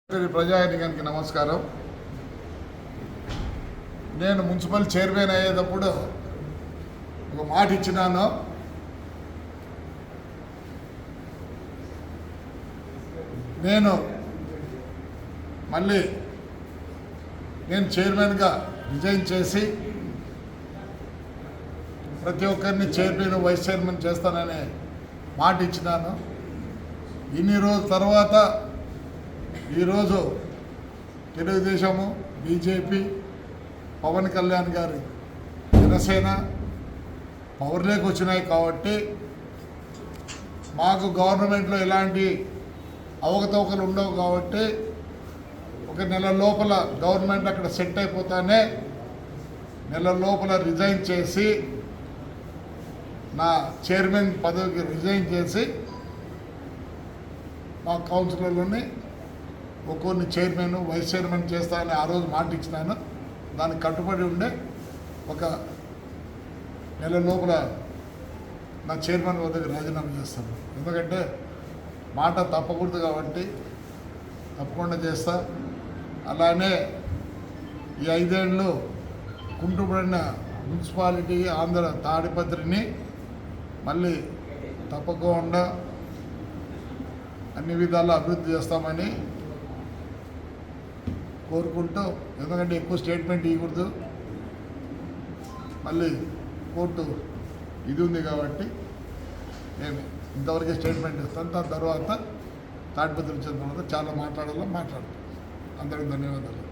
ప్రజానికానికి నమస్కారం. నేను మున్సిపల్ చైర్మన్ అయ్యేటప్పుడు ఒక మాట ఇచ్చినాను. నేను మళ్ళీ చైర్మన్గా రిజైన్ చేసి ప్రతి ఒక్కరిని చైర్మన్ వైస్ చైర్మన్ చేస్తాననే మాట ఇచ్చినాను. ఇన్ని రోజుల తర్వాత ఈరోజు తెలుగుదేశము, బీజేపీ, పవన్ కళ్యాణ్ గారి జనసేన పవర్లోకి వచ్చినాయి కాబట్టి మాకు గవర్నమెంట్లో ఎలాంటి అవకతవకలు ఉండవు కాబట్టి ఒక నెల లోపల గవర్నమెంట్ అక్కడ సెట్ అయిపోతానే నెల లోపల రిజైన్ చేసి నా చైర్మన్ పదవికి రిజైన్ చేసి మా కౌన్సిలర్లని ఒక్కొన్ని చైర్మన్, వైస్ చైర్మన్ చేస్తానని ఆ రోజు మాట ఇచ్చినాను. దానికి కట్టుబడి ఉండే ఒక నెల లోపల నా చైర్మన్ వద్దకు రాజీనామా చేస్తాను. ఎందుకంటే మాట తప్పకూడదు కాబట్టి తప్పకుండా చేస్తా. అలానే ఈ 5 ఏళ్ళు కుంటుపడిన మున్సిపాలిటీ ఆంధ్ర తాడిపత్రిని మళ్ళీ తప్పకుండా అన్ని విధాలా అభివృద్ధి చేస్తామని కోరుకుంటూ, ఎందుకంటే ఎక్కువ స్టేట్మెంట్ ఇవ్వకూడదు, మళ్ళీ కోర్టు ఇది ఉంది కాబట్టి నేను ఇంతవరకే స్టేట్మెంట్ ఇస్తాను. దాని తర్వాత తాడిపత్రి వచ్చిన తర్వాత చాలా మాట్లాడాలో మాట్లాడతాను. అందరికీ ధన్యవాదాలు.